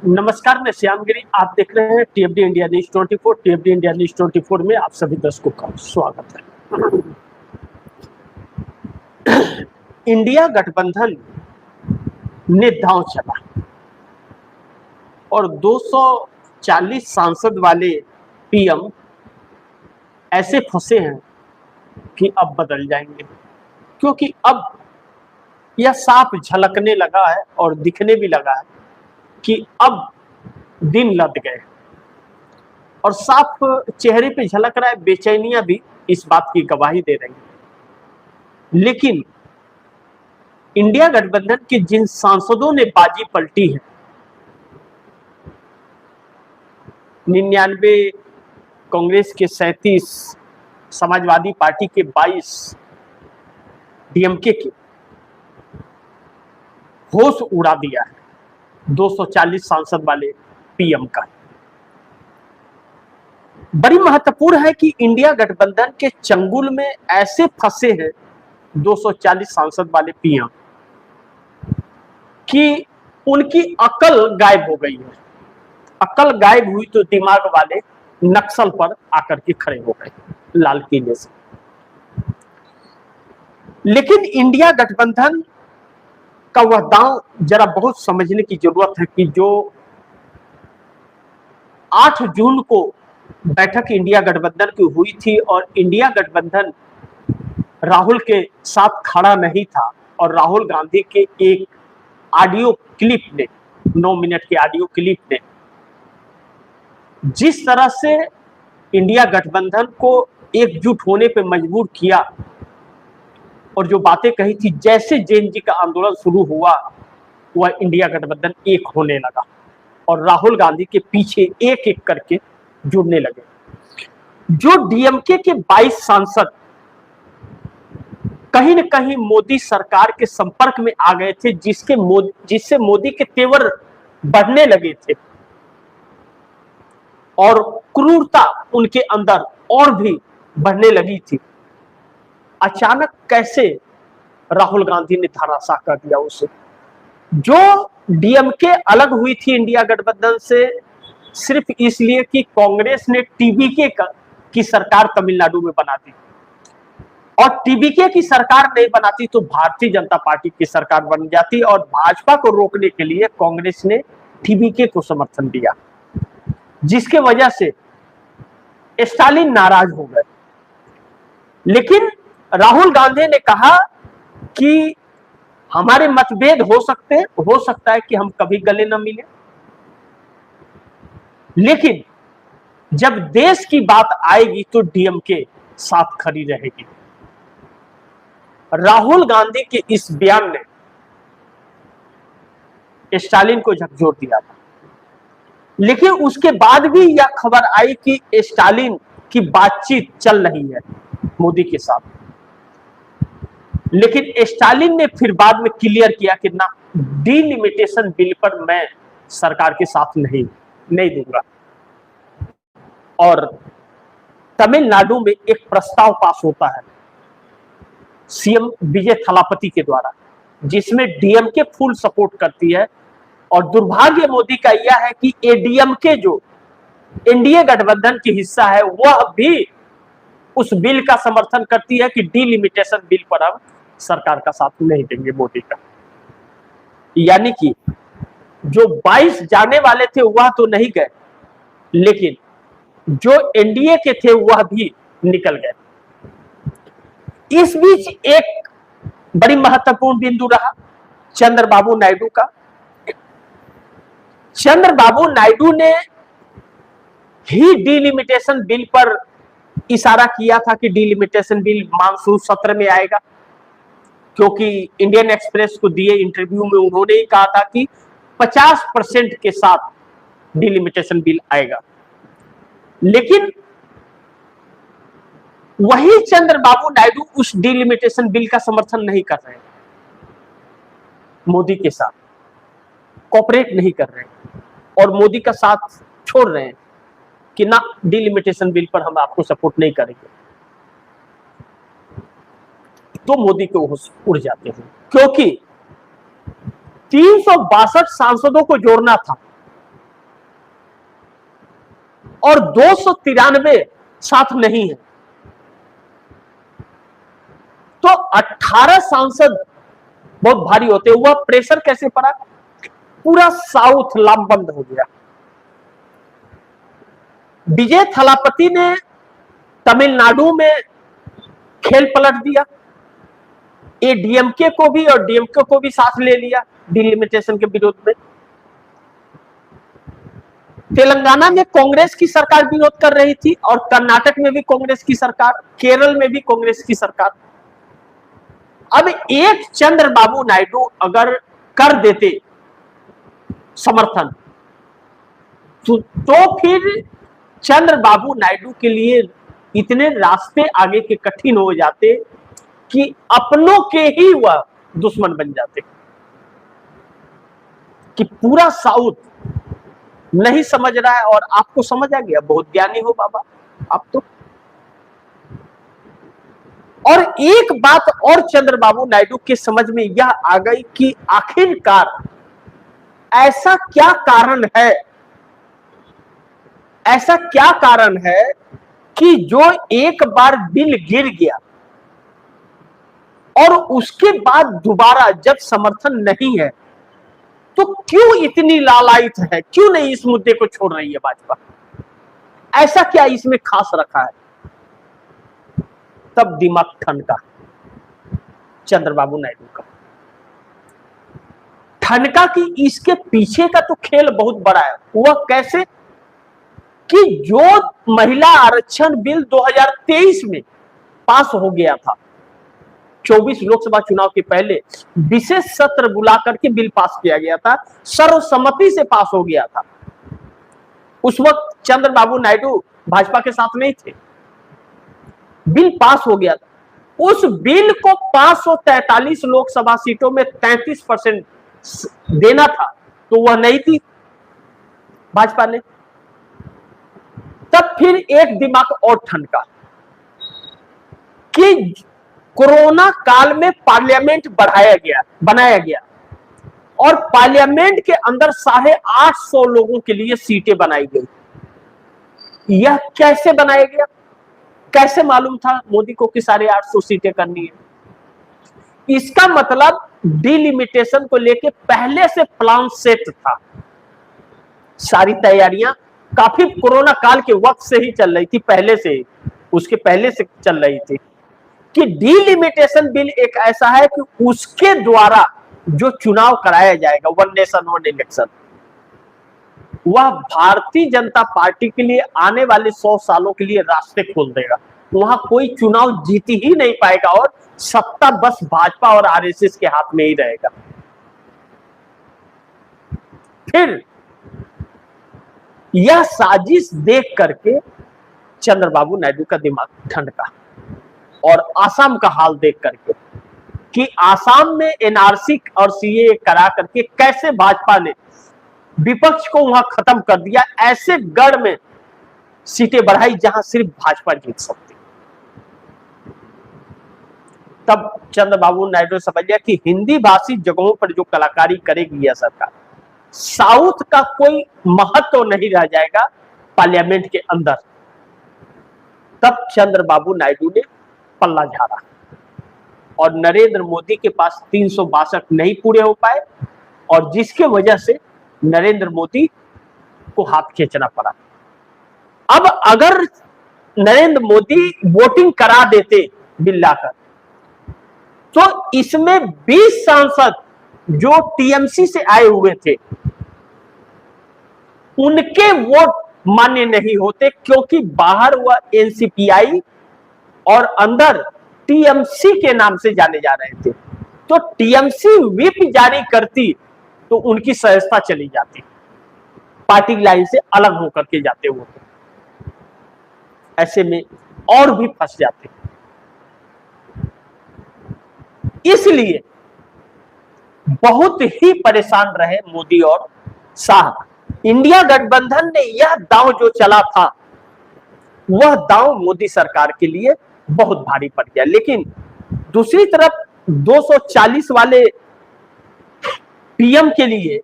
नमस्कार, मैं श्यामगिरी। आप देख रहे हैं टीएफडी इंडिया न्यूज 24। टीएफडी इंडिया न्यूज 24 में आप सभी दर्शकों का स्वागत है। इंडिया गठबंधन ने दांव चला और 240 सांसद वाले पीएम ऐसे फंसे हैं कि अब बदल जाएंगे, क्योंकि अब यह साफ झलकने लगा है और दिखने भी लगा है कि अब दिन लद गए और साफ चेहरे पे झलक रहा है। बेचैनियां भी इस बात की गवाही दे रही है। लेकिन इंडिया गठबंधन के जिन सांसदों ने बाजी पलटी है, 99, कांग्रेस के 37, समाजवादी पार्टी के 22, डीएमके के होश उड़ा दिया है 240 सांसद वाले पीएम का। बड़ी महत्वपूर्ण है कि इंडिया गठबंधन के चंगुल में ऐसे फंसे हैं 240 सांसद वाले पीएम कि उनकी अकल गायब हो गई है। अकल गायब हुई तो दिमाग वाले नक्सल पर आकर के खड़े हो गए लाल किले से। लेकिन इंडिया गठबंधन का वह दांव जरा बहुत समझने की जरूरत है कि जो 8 जून को बैठक इंडिया गठबंधन की हुई थी और इंडिया गठबंधन राहुल के साथ खड़ा नहीं था और राहुल गांधी के एक ऑडियो क्लिप ने, 9 मिनट के ऑडियो क्लिप ने जिस तरह से इंडिया गठबंधन को एकजुट होने पे मजबूर किया और जो बातें कही थी, जैसे जेएनजी जी का आंदोलन शुरू हुआ वह इंडिया गठबंधन एक होने लगा और राहुल गांधी के पीछे एक एक करके जुड़ने लगे। जो डीएमके के 22 सांसद कहीं न कहीं मोदी सरकार के संपर्क में आ गए थे, जिससे मोदी के तेवर बढ़ने लगे थे और क्रूरता उनके अंदर और भी बढ़ने लगी थी। अचानक कैसे राहुल गांधी ने धराशायी कर दिया उसे। जो डीएमके अलग हुई थी इंडिया गठबंधन से सिर्फ इसलिए कि कांग्रेस ने टीबीके की सरकार तमिलनाडु में बना दी और टीबीके की सरकार नहीं बनाती तो भारतीय जनता पार्टी की सरकार बन जाती और भाजपा को रोकने के लिए कांग्रेस ने टीबीके को समर्थन दिया, जिसके वजह से स्टालिन नाराज हो गए। लेकिन राहुल गांधी ने कहा कि हमारे मतभेद हो सकता है कि हम कभी गले न मिले, लेकिन जब देश की बात आएगी तो डीएमके साथ खड़ी रहेगी। राहुल गांधी के इस बयान ने स्टालिन को झकझोर दिया था, लेकिन उसके बाद भी यह खबर आई कि स्टालिन की बातचीत चल रही है मोदी के साथ। लेकिन स्टालिन ने फिर बाद में क्लियर किया कि ना, डिलिमिटेशन बिल पर मैं सरकार के साथ नहीं दूंगा। और तमिलनाडु में एक प्रस्ताव पास होता है सीएम विजय थलापति के द्वारा, जिसमें डीएमके फुल सपोर्ट करती है। और दुर्भाग्य मोदी का यह है कि एडीएमके जो एनडीए गठबंधन की हिस्सा है वह भी उस बिल का समर्थन करती है कि डिलिमिटेशन बिल पर हम सरकार का साथ नहीं देंगे मोदी का। यानी कि जो 22 जाने वाले थे वह तो नहीं गए, लेकिन जो एनडीए के थे वह भी निकल गए। इस बीच एक बड़ी महत्वपूर्ण बिंदु रहा चंद्रबाबू नायडू का। चंद्रबाबू नायडू ने ही डिलिमिटेशन बिल पर इशारा किया था कि डिलिमिटेशन बिल मानसून सत्र में आएगा, क्योंकि इंडियन एक्सप्रेस को दिए इंटरव्यू में उन्होंने ही कहा था कि 50% के साथ डिलिमिटेशन बिल आएगा। लेकिन वही चंद्रबाबू नायडू उस डिलिमिटेशन बिल का समर्थन नहीं कर रहे, मोदी के साथ कोऑपरेट नहीं कर रहे और मोदी का साथ छोड़ रहे हैं कि ना, डिलिमिटेशन बिल पर हम आपको सपोर्ट नहीं करेंगे। तो मोदी को होश उड़ जाते हैं, क्योंकि 362 सांसदों को जोड़ना था और 293 साथ नहीं है, तो 18 सांसद बहुत भारी होते हुआ प्रेशर कैसे पड़ा? पूरा साउथ लामबंद हो गया। विजय थलापति ने तमिलनाडु में खेल पलट दिया, ये डीएमके को भी और डीएमके को भी साथ ले लिया डिलिमिटेशन के विरोध में। तेलंगाना में कांग्रेस की सरकार विरोध कर रही थी और कर्नाटक में भी कांग्रेस की सरकार, केरल में भी कांग्रेस की सरकार। अब एक चंद्रबाबू नायडू अगर कर देते समर्थन, तो फिर चंद्रबाबू नायडू के लिए इतने रास्ते आगे के कठिन हो जाते कि अपनों के ही वह दुश्मन बन जाते, कि पूरा साउथ नहीं समझ रहा है और आपको समझ आ गया, बहुत ज्ञानी हो बाबा आप तो। और एक बात और चंद्रबाबू नायडू के समझ में यह आ गई कि आखिरकार ऐसा क्या कारण है, ऐसा क्या कारण है कि जो एक बार बिल गिर गया और उसके बाद दोबारा जब समर्थन नहीं है, तो क्यों इतनी लालायित है, क्यों नहीं इस मुद्दे को छोड़ रही है भाजपा? ऐसा क्या इसमें खास रखा है? तब दिमाग ठनका चंद्रबाबू नायडू का, ठनका कि इसके पीछे का तो खेल बहुत बड़ा है। वह कैसे कि जो महिला आरक्षण बिल 2023 में पास हो गया था, 24 लोकसभा चुनाव के पहले विशेष सत्र बुला करके बिल पास किया गया था, सर्वसम्मति से पास हो गया था। उस वक्त चंद्रबाबू नायडू भाजपा के साथ नहीं थे, बिल पास हो गया था। उस बिल को 543 लोकसभा सीटों में 33% देना था, तो वह नहीं थी भाजपा ने। तब फिर एक दिमाग और ठनका कि कोरोना काल में पार्लियामेंट बनाया गया और पार्लियामेंट के अंदर 850 लोगों के लिए सीटें बनाई गई। यह कैसे बनाया गया? कैसे मालूम था मोदी को कि 850 सीटें करनी है? इसका मतलब डिलिमिटेशन को लेके पहले से प्लान सेट था, सारी तैयारियां काफी कोरोना काल के वक्त से ही चल रही थी, पहले से, उसके पहले से चल रही थी कि डिलिमिटेशन बिल एक ऐसा है कि उसके द्वारा जो चुनाव कराया जाएगा, वन नेशन वन इलेक्शन, वह भारतीय जनता पार्टी के लिए आने वाले 100 सालों के लिए रास्ते खोल देगा। वहां कोई चुनाव जीत ही नहीं पाएगा और सत्ता बस भाजपा और आरएसएस के हाथ में ही रहेगा। फिर यह साजिश देख करके चंद्रबाबू नायडू का दिमाग ठंडका, और आसाम का हाल देख करके कि आसाम में एनआरसी और सीए करा करके कैसे भाजपा ने विपक्ष को वहां खत्म कर दिया, ऐसे गढ़ में सीटें बढ़ाई जहां सिर्फ भाजपा जीत सकती। तब चंद्रबाबू नायडू समझ गया कि हिंदी भाषी जगहों पर जो कलाकारी करेगी यह सरकार, साउथ का कोई महत्व नहीं रह जाएगा पार्लियामेंट के अंदर। तब चंद्रबाबू नायडू ने पल्ला झाड़ा और नरेंद्र मोदी के पास 362 नहीं पूरे हो पाए, और जिसके वजह से नरेंद्र मोदी को हाथ खींचना पड़ा। अब अगर नरेंद्र मोदी वोटिंग करा देते बिल लाकर, तो इसमें 20 सांसद जो टीएमसी से आए हुए थे उनके वोट मान्य नहीं होते, क्योंकि बाहर वह एनसीपीआई और अंदर टीएमसी के नाम से जाने जा रहे थे। तो टीएमसी व्हिप जारी करती तो उनकी सदस्यता चली जाती, पार्टी लाइन से अलग होकर के जाते वो, ऐसे में और भी फंस जाते। इसलिए बहुत ही परेशान रहे मोदी और शाह। इंडिया गठबंधन ने यह दांव जो चला था, वह दांव मोदी सरकार के लिए बहुत भारी पड़ गया। लेकिन दूसरी तरफ 240 वाले पीएम के लिए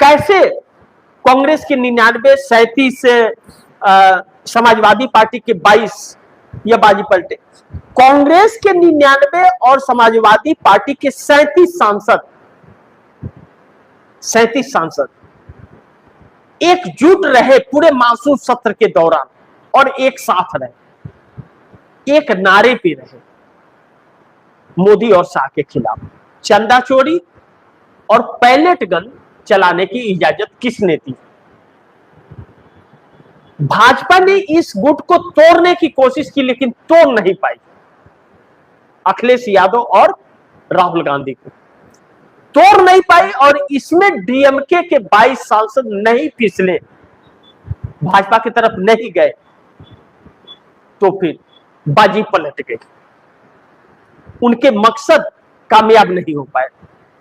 कैसे कांग्रेस के 99, 37, समाजवादी पार्टी के 22 ये बाजी पलटे। कांग्रेस के 99 और समाजवादी पार्टी के 37 सांसद एकजुट रहे पूरे मानसून सत्र के दौरान और एक साथ रहे, एक नारे पे रहे मोदी और शाह के खिलाफ। चंदा चोरी और पैलेट गन चलाने की इजाजत किसने दी? भाजपा ने इस गुट को तोड़ने की कोशिश की लेकिन तोड़ नहीं पाई। अखिलेश यादव और राहुल गांधी को तोड़ नहीं पाई और इसमें डीएमके के 22 सांसद नहीं फिसले, भाजपा की तरफ नहीं गए, तो फिर बाजी पलट गई। उनके मकसद कामयाब नहीं हो पाए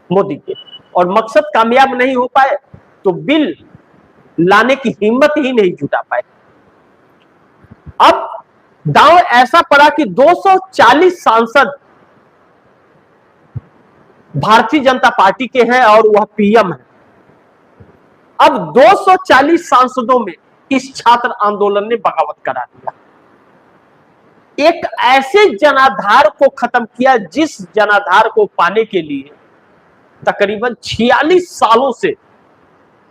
मोदी के, और मकसद कामयाब नहीं हो पाए तो बिल लाने की हिम्मत ही नहीं जुटा पाए। अब दांव ऐसा पड़ा कि 240 सांसद भारतीय जनता पार्टी के हैं और वह पीएम है। अब 240 सांसदों में इस छात्र आंदोलन ने बगावत करा दिया, एक ऐसे जनाधार को खत्म किया जिस जनाधार को पाने के लिए तकरीबन 46 सालों से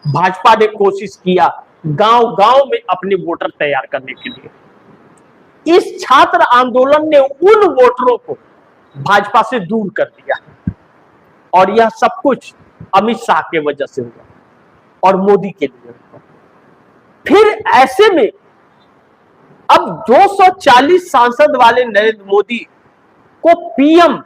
भाजपा ने कोशिश किया गांव-गांव में अपने वोटर तैयार करने के लिए। इस छात्र आंदोलन ने उन वोटरों को भाजपा से दूर कर दिया और यह सब कुछ अमित शाह के वजह से हुआ और मोदी के लिए हुआ। फिर ऐसे में अब 240 सांसद वाले नरेंद्र मोदी को पीएम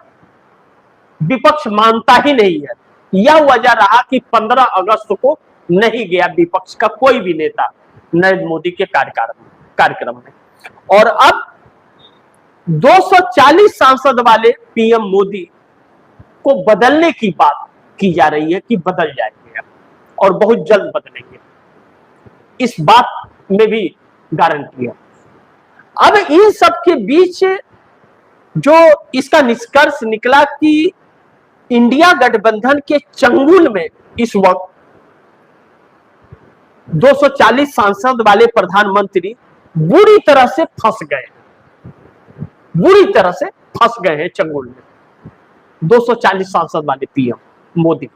विपक्ष मानता ही नहीं है। यह वजह रहा कि 15 अगस्त को नहीं गया विपक्ष का कोई भी नेता नरेंद्र मोदी के कार्यक्रम में, और अब 240 सांसद वाले पीएम मोदी को बदलने की बात की जा रही है कि बदल जाएंगे और बहुत जल्द बदलेंगे, इस बात में भी गारंटी है। अब इन सब के बीच जो इसका निष्कर्ष निकला कि इंडिया गठबंधन के चंगुल में इस वक्त 240 सांसद वाले प्रधानमंत्री बुरी तरह से फंस गए, बुरी तरह से फंस गए हैं चंगुल में 240 सांसद वाले पीएम मोदी।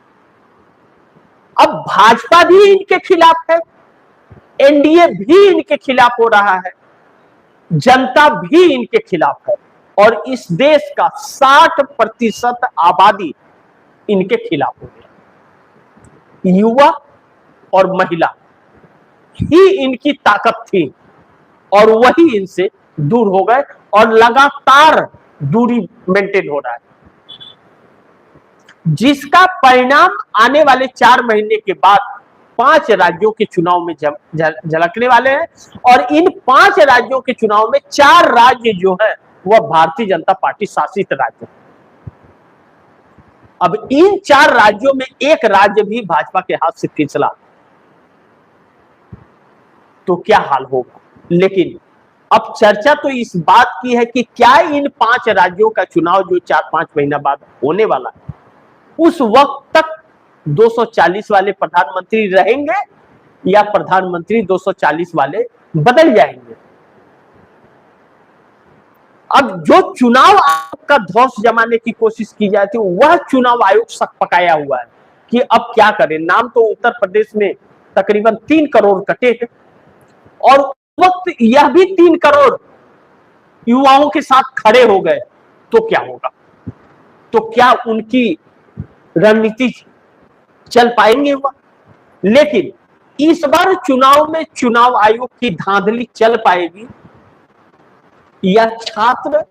अब भाजपा भी इनके खिलाफ है, एनडीए भी इनके खिलाफ हो रहा है, जनता भी इनके खिलाफ है और इस देश का 60% आबादी इनके खिलाफ हो गया। युवा और महिला ही इनकी ताकत थी और वही इनसे दूर हो गए और लगातार दूरी मेंटेन हो रहा है, जिसका परिणाम आने वाले 4 महीने के बाद 5 राज्यों के चुनाव में झलकने वाले हैं और इन 5 राज्यों के चुनाव में 4 राज्य जो है वह भारतीय जनता पार्टी शासित राज्य। अब इन 4 राज्यों में एक राज्य भी भाजपा के हाथ से फिसला तो क्या हाल होगा। लेकिन अब चर्चा तो इस बात की है कि क्या इन 5 राज्यों का चुनाव जो 4-5 महीना बाद होने वाला है उस वक्त तक 240 वाले प्रधानमंत्री रहेंगे या प्रधानमंत्री 240 वाले बदल जाएंगे। अब जो चुनाव आयोग का ध्वंस जमाने की कोशिश की जाती है वह चुनाव आयोग सक पकाया हुआ है कि अब क्या करें। नाम तो उत्तर प्रदेश में तकरीबन 3 करोड़ कटे हैं और वक्त यह भी 3 करोड़ युवाओं के साथ खड़े हो गए तो क्या होगा, तो क्या उनकी रणनीति चल पाएंगे वह। लेकिन इस बार चुनाव में चुनाव आयोग की धांधली चल पाएगी या छात्र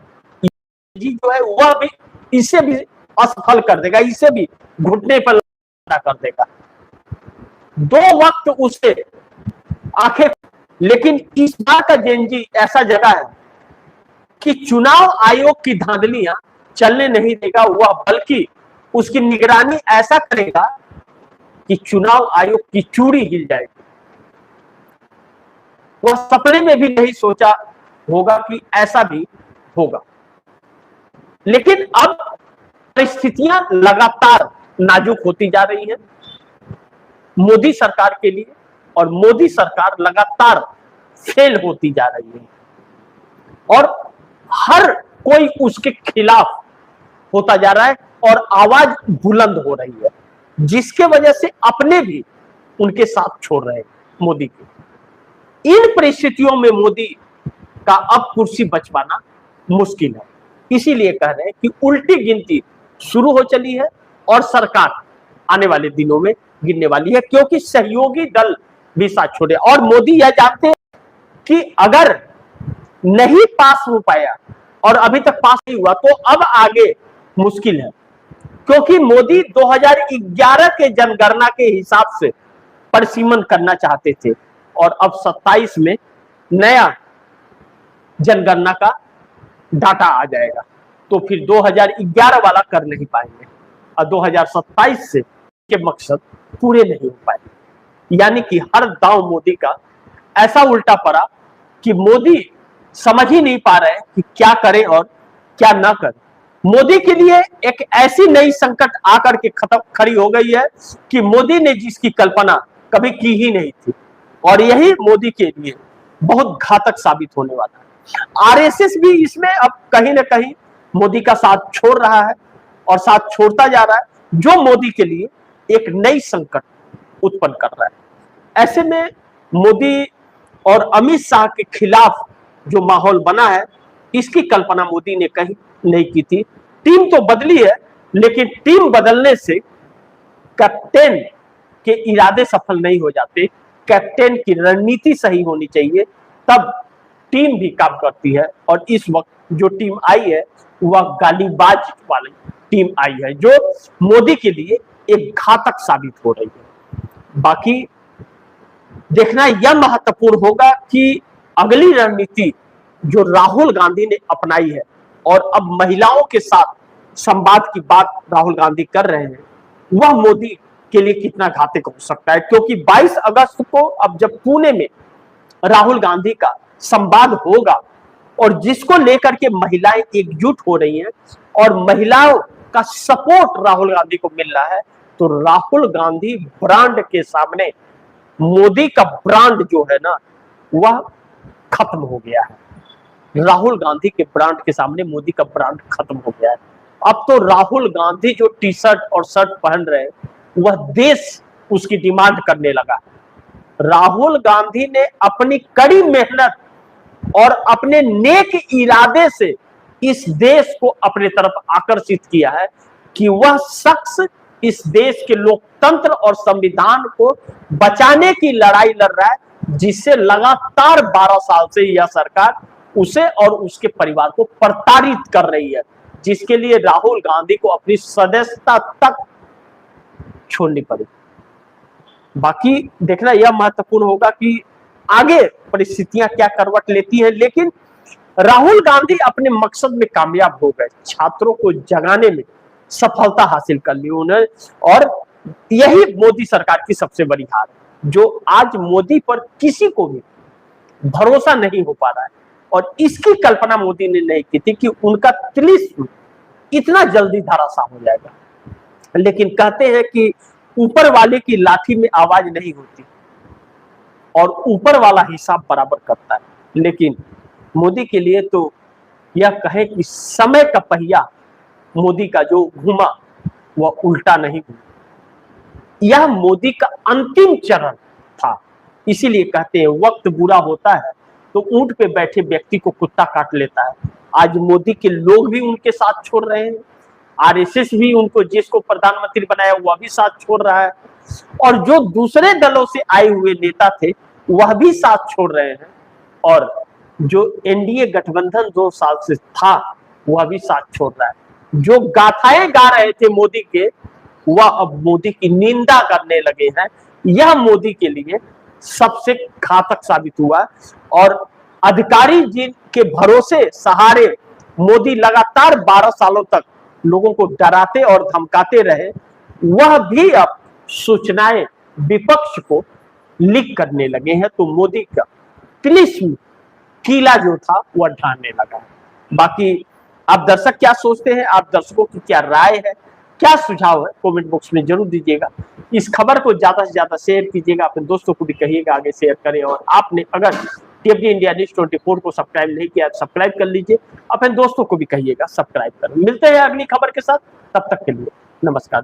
जो है वह भी इसे भी असफल कर देगा, इसे भी घुटने पर कर देगा। 2 वक्त उसे आंखें, लेकिन इस बार का जेनजी ऐसा जगह है कि चुनाव आयोग की धांधलियां चलने नहीं देगा, वह बल्कि उसकी निगरानी ऐसा करेगा कि चुनाव आयोग की चूड़ी हिल जाएगी। वह सपने में भी नहीं सोचा होगा कि ऐसा भी होगा। लेकिन अब परिस्थितियां लगातार नाजुक होती जा रही हैं मोदी सरकार के लिए और मोदी सरकार लगातार फेल होती जा रही है और हर कोई उसके खिलाफ होता जा रहा है और आवाज बुलंद हो रही है, जिसके वजह से अपने भी उनके साथ छोड़ रहे हैं मोदी के। इन परिस्थितियों में मोदी का अब कुर्सी बचवाना मुश्किल है। इसीलिए कह रहे हैं कि उल्टी गिनती शुरू हो चली है और सरकार आने वाले दिनों में गिरने वाली है, क्योंकि सहयोगी दल भी साथ छोड़े। और मोदी यह जानते हैं कि अगर नहीं पास हो पाया और अभी तक पास नहीं हुआ तो अब आगे मुश्किल है, क्योंकि मोदी 2011 के जनगणना के हिसाब से परिसीमन करना चाहते थे और अब 27 में नया जनगणना का डाटा आ जाएगा, तो फिर 2011 वाला कर नहीं पाएंगे और 2027 से के मकसद पूरे नहीं हो पाए। यानी कि हर दांव मोदी का ऐसा उल्टा पड़ा कि मोदी समझ ही नहीं पा रहे कि क्या करें और क्या ना करें। मोदी के लिए एक ऐसी नई संकट आकर के खड़ी हो गई है कि मोदी ने जिसकी कल्पना कभी की ही नहीं थी, और यही मोदी के लिए बहुत घातक साबित होने वाला है। आरएसएस भी इसमें अब कहीं ना कहीं मोदी का साथ छोड़ रहा है और साथ छोड़ता जा रहा है, जो मोदी के लिए एक नई संकट उत्पन्न कर रहा है। ऐसे में मोदी और अमित शाह के खिलाफ जो माहौल बना है, इसकी कल्पना मोदी ने कहीं नहीं की थी। टीम तो बदली है, लेकिन टीम बदलने से कैप्टन के इरादे सफल नहीं हो जाते। कैप्टन की रणनीति सही होनी चाहिए, तब टीम भी काम करती है। और इस वक्त जो टीम आई है वह गालीबाज वाली टीम आई है, जो मोदी के लिए एक घातक साबित हो रही है। बाकी देखना यह महत्वपूर्ण होगा कि अगली रणनीति जो राहुल गांधी ने अपनाई है और अब महिलाओं के साथ संवाद की बात राहुल गांधी कर रहे हैं, वह मोदी के लिए कितना घातक हो सकता है। क्योंकि 22 अगस्त को अब जब पुणे में राहुल गांधी का संवाद होगा और जिसको लेकर के महिलाएं एकजुट हो रही हैं और महिलाओं का सपोर्ट राहुल गांधी को मिल रहा है, तो राहुल गांधी ब्रांड के सामने मोदी का ब्रांड जो है ना, वह खत्म हो गया है। राहुल गांधी के ब्रांड के सामने मोदी का ब्रांड खत्म हो गया है। अब तो राहुल गांधी जो टी शर्ट और शर्ट पहन रहे हैं, वह देश उसकी डिमांड करने लगा। राहुल गांधी ने अपनी कड़ी मेहनत और अपने नेक इरादे से इस देश को अपने तरफ आकर्षित किया है कि वह शख्स इस देश के लोकतंत्र और संविधान को बचाने की लड़ाई लड़ रहा है, जिससे लगातार 12 साल से यह सरकार उसे और उसके परिवार को प्रताड़ित कर रही है, जिसके लिए राहुल गांधी को अपनी सदस्यता तक छोड़नी पड़ी। बाकी देखना यह महत्वपूर्ण होगा कि आगे परिस्थितियां क्या करवट लेती है, लेकिन राहुल गांधी अपने मकसद में कामयाब हो गए। छात्रों को जगाने में सफलता हासिल कर ली उन्होंने, और यही मोदी सरकार की सबसे बड़ी हार है, जो आज मोदी पर किसी को भी भरोसा नहीं हो पा रहा है। और इसकी कल्पना मोदी ने नहीं की थी कि उनका तिलिस्म इतना जल्दी धराशायी हो जाएगा। लेकिन कहते हैं कि ऊपर वाले की लाठी में आवाज नहीं होती और ऊपर वाला हिसाब बराबर करता है। लेकिन मोदी के लिए तो यह कहे कि समय का पहिया मोदी का जो घूमा वह उल्टा नहीं हुआ, यह मोदी का अंतिम चरण था। इसीलिए कहते हैं वक्त बुरा होता है तो ऊंट पे बैठे व्यक्ति को कुत्ता काट लेता है। आज मोदी के लोग भी उनके साथ छोड़ रहे हैं, आरएसएस भी उनको जिसको प्रधानमंत्री बनाया वह भी साथ छोड़ रहा है, और जो दूसरे दलों से आए हुए नेता थे वह भी साथ छोड़ रहे हैं, और जो एनडीए गठबंधन 2 साल से था वह भी साथ छोड़ रहा है। जो गाथाएं गा रहे थे मोदी के, वह अब मोदी की निंदा करने लगे हैं। यह मोदी के लिए सबसे घातक साबित हुआ, और अधिकारी जिनके भरोसे सहारे मोदी लगातार 12 सालों तक लोगों को डराते और धमकाते रहे, वह भी अब सूचनाएं विपक्ष को लीक करने लगे हैं। तो मोदी का तिलिस्म किला जो था वह ढाने लगा। बाकी आप दर्शक क्या सोचते हैं, आप दर्शकों की क्या राय है, क्या सुझाव है कमेंट बॉक्स में जरूर दीजिएगा। इस खबर को ज्यादा से ज्यादा शेयर कीजिएगा, अपने दोस्तों को भी कहिएगा आगे शेयर करें। और आपने अगर टीएफडी इंडिया न्यूज 24 को सब्सक्राइब नहीं किया तो सब्सक्राइब कर लीजिए, अपने दोस्तों को भी कहिएगा सब्सक्राइब करें। मिलते हैं अगली खबर के साथ, तब तक के लिए नमस्कार।